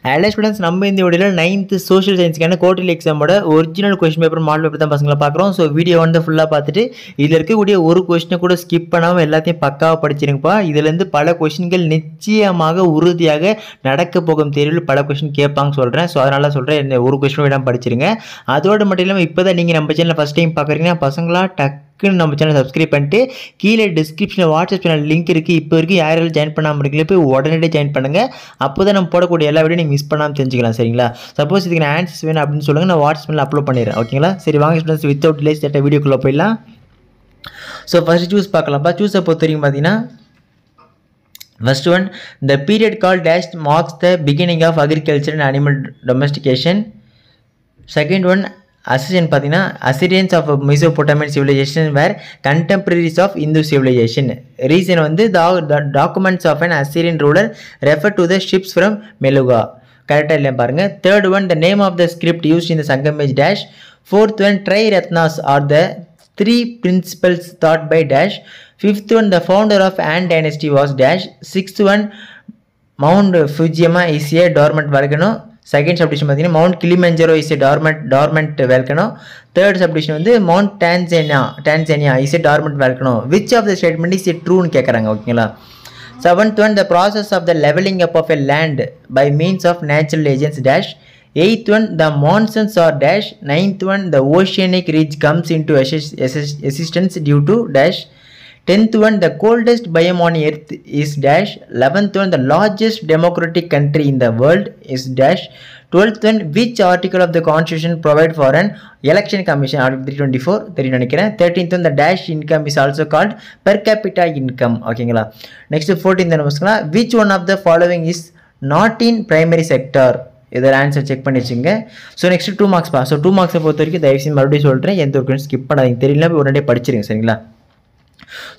Hello students, நம்ம இந்த வீடியோல 9th social science-க்கான குவார்டர்லி எக்ஸாமோட original question paper model paper தான் பசங்களா பார்க்குறோம். ஸோ வீடியோ வந்து ஃபுல்லாக பார்த்துட்டு இதில் இருக்கக்கூடிய ஒரு கொஸ்டினை கூட ஸ்கிப் பண்ணாமல் எல்லாத்தையும் பக்காவாக படிச்சிருங்கப்பா. இதுலேருந்து பல கொஸ்டின்கள் நிச்சயமாக உறுதியாக நடக்க போகும் தேர்வில் பல கொஸ்டின் கேட்பாங்க சொல்கிறேன். ஸோ அதனால சொல்கிறேன், ஒரு கொஸ்டின் விடாமல் படிச்சிருங்க. அதோடு மட்டும் இல்லாமல் இப்போ தான் நீங்கள் நம்ம சேனலில் ஃபஸ்ட் டைம் பார்க்குறீங்கன்னா பசங்களா நம்ம சேனல் சப்ஸ்கிரைப் பண்ணிட்டு கீழே டிஸ்கிரிப்ஷனில் வாட்ஸ்அப் சேனல் லிங்க் இருக்குது. இப்போ வரைக்கும் யாரெல்லாம் ஜாயின் பண்ணாமல் இருக்கீங்களோ போய் உடனே ஜாயின் பண்ணுங்கள். அப்போ தான் நம்ம போடக்கூடிய எல்லா வீடியோ நீங்கள் மிஸ் பண்ணாமல் தெரிஞ்சுக்கலாம். சரிங்களா? சப்போஸ் இதுக்கு நான் ஆன்சர்ஸ் வேணும் அப்படின்னு சொல்லுங்கள், நான் வாட்ஸ்அப் சேனல் அப்லோட் பண்ணிடுறேன். ஓகேங்களா? சரி வாங்க ஸ்டூடெண்ட்ஸ், வித்தவுட் டிலே ஸ்டார்ட் வீடியோக்குள்ளே போயிடலாம். ஸோ ஃபஸ்ட்டு சூஸ் பார்க்கலாம்ப்பா. சூஸை பொறுத்த வரைக்கும் பார்த்தீங்கன்னா first one, the period called dash marks the beginning of agriculture and animal domestication. Second one, Assyrian பார்த்தீங்கன்னா Assyrians of Mesopotamian civilization were contemporaries of Hindu civilization. Reason வந்து the documents of an Assyrian ruler refer to the ships from Meluga. கரெக்டாக இல்லையா பாருங்க. Third one, the name of the script used in the Sangam age dash. Fourth one, Triratnas are the three principles taught by dash. Fifth one, the founder of Han dynasty was dash. Sixth one, Mount Fujiama is a dormant volcano. Second subdivision பார்த்தீங்கன்னா Mount Kilimanjaro is a dormant volcano. Third subdivision வந்து Mount Tanzania is a dormant volcano. Which of the statement is true னு கேட்குறாங்க. ஓகேங்களா? Seventh one, the process of the leveling up of a land by means of natural agents dash. Eighth one, the monsoons are dash. Ninth one, the oceanic ridge comes into existence due to dash. 10th one, the coldest biome on earth is dash. 11th one, the largest democratic country in the world is dash. 12th one, which article of the constitution provide for an election commission? Article 324 தெரியும் நினைக்கிறேன். 13th one, the dash income is also called per capita income. ஓகேங்களா? next 14th என்ன, which one of the following is not in primary sector? இதில் answer check பண்ணி வச்சுங்க. So next 2 marks பா. So 2 மார்க்ஸை பொறுத்த வரைக்கும் தயவுசெய்து மறுபடியும் சொல்கிறேன், எந்த ஒரு கொஸ்டின் ஸ்கிப் பண்ணாதீங்க. தெரியல உடனே படிச்சிருங்க. சரிங்களா?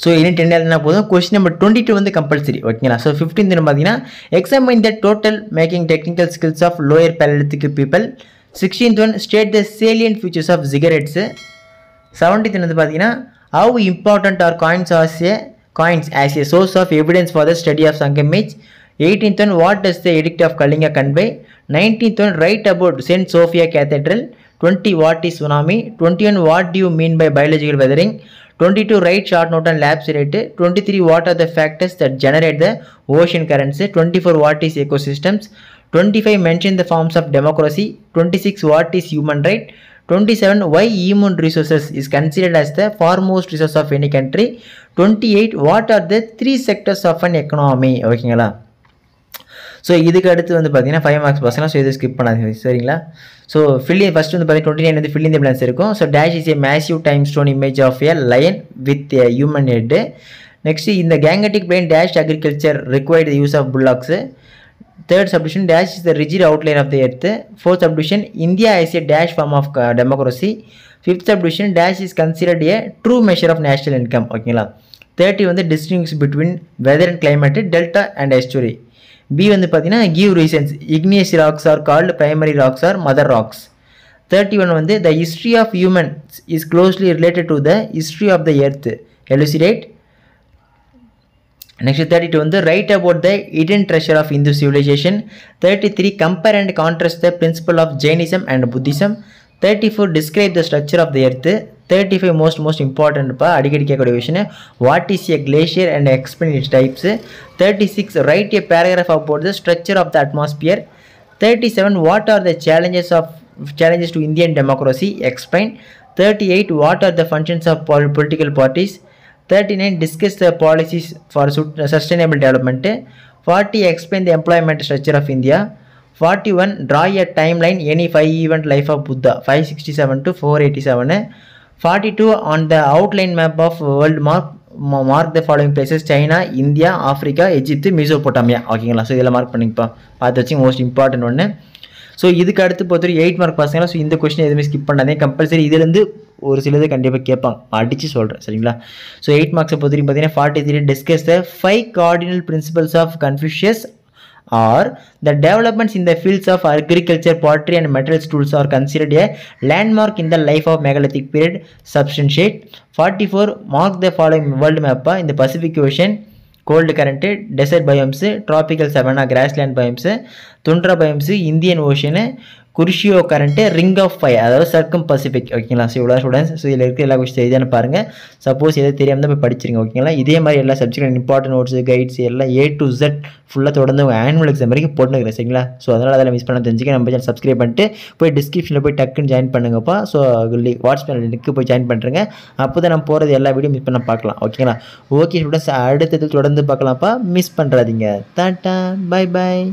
ஸோ இன்னும் 10 எழுதினா போதும். கொஸ்டின் நம்பர் 22 வந்து கம்பல்சரி. ஓகேங்களா? ஸோ 15 பார்த்தீங்கன்னா examine the total making technical skills of lower Palaeolithic people. 16th one, state the salient features of cigarettes. 17th வந்து பார்த்தீங்கன்னா how important are coins as a source of evidence for the study of Sangam age. 18th one, what does the edict of Kalinga convey? 19th one, write about St. Sophia Cathedral. 20, what is tsunami? 21, what do you mean by biological weathering? 22, write short note on lapse rate. 23, what are the factors that generate the ocean currents? 24, what is ecosystems? 25, mention the forms of democracy. 26, what is human right? 27, why human resources is considered as the foremost resource of any country? 28, what are the 3 sectors of an economy? ஓகேங்களா? So இதுக்கு அடுத்து வந்து பார்த்தீங்கன்னா 5 marks பசங்க. So இது skip பண்ணாதீங்க. சரிங்களா? So first வந்து பார்த்தீங்கன்னா 29 வந்து ஃபில் இன் தி பிளான்ஸ் இருக்கும். So dash is a massive time stone image of a lion with a human head. Next இந்த Gangetic plain dash agriculture required the use of bullocks. Third subdivision, dash is the rigid outline of the earth. Fourth subdivision, India is a dash form of democracy. Fifth subdivision, dash is considered a true measure of national income. ஓகேங்களா? 30 வந்து distinguish between weather and climate, delta and estuary. B வந்து பார்த்தீங்கன்னா give reasons. Igneous rocks are called primary rocks or mother rocks. 31 வந்து the history of humans is closely related to the history of the earth. Elucidate. Next 32 வந்து write about the hidden treasure of Hindu civilization. 33 compare and contrast the principle of Jainism and Buddhism. 34 describe the structure of the earth. 35 most important பா, அடிக்கடி கேட்கக்கூடிய விஷயம், what is a glacier and explain its types. 36 write a paragraph about the structure of the atmosphere. 37 what are the challenges to Indian democracy? Explain. 38 what are the functions of political parties? 39 discuss the policies for sustainable development. 40 explain the employment structure of India. 41 draw a timeline any 5 event life of Buddha 567 to 487. 42 on the outline map of world mark the following places: China, India, Africa, Egypt, Mesopotamia. ஓகேங்களா? So இதில் mark பண்ணிப்பா, பார்த்து வச்சு most important ஒன்று. So இதுக்கு அடுத்து பொறுத்தவரை 8 mark பசங்களா. So இந்த கொஸ்டின் எதுவுமே ஸ்கிப் பண்ணாதே, கம்பல்சரி இதுலேருந்து ஒரு சிலது கண்டிப்பாக கேட்பாங்க, அடித்து சொல்கிறேன். சரிங்களா? ஸோ 8 மார்க்ஸை பொறுத்தவரைக்கும் பார்த்தீங்கன்னா 43 discuss the 5 cardinal principles of Confucius or the developments in the fields of agriculture, pottery and metals tools are considered a landmark in the life of megalithic period. Substantiate. 44 mark the following world map in the Pacific Ocean. Cold current, desert biomes, tropical savanna grassland biomes, tundra biomes, Indian Ocean, Kuroshio current, ring of fire அதாவது circum Pacific. ஓகேங்களா? So இவ்வளோ students. So இதில் இருக்க எல்லா question தெரியுதான்னு பாருங்கள். Suppose எதாவது தெரியாமல் தான் போய் படிச்சிருங்க. ஓகேங்களா? இதே மாதிரி எல்லா சப்ஜெக்ட் இம்பார்ட்டன்ட் நோட்ஸு கைட்ஸ் எல்லாம் A to Z ஃபுல்லாக தொடர்ந்து உங்கள் ஆனுவல் எக்ஸாம் வரைக்கும் போட்டுக்கிறேன். சரிங்களா? ஸோ அதனால் அதெல்லாம் மிஸ் பண்ண தெரிஞ்சுக்க நம்ம சேனல் சப்ஸ்கிரைப் பண்ணிட்டு போய் டிஸ்கிரிப்ஷனில் போய் டக்குன்னு ஜாயின் பண்ணுங்கப்பா. ஸோ வாட்ஸ்அப் லிங்க்கு போய் ஜாயின் பண்ணுறேங்க. அப்போ தான் நம்ம போகிறது எல்லா வீடியோ மிஸ் பண்ண பார்க்கலாம். ஓகேங்களா? ஓகே ஸ்டூடெண்ட்ஸ், அடுத்தது தொடர்ந்து பார்க்கலாம்ப்பா. மிஸ் பண்ணுறாதீங்க. டாட்டா, பை பாய்.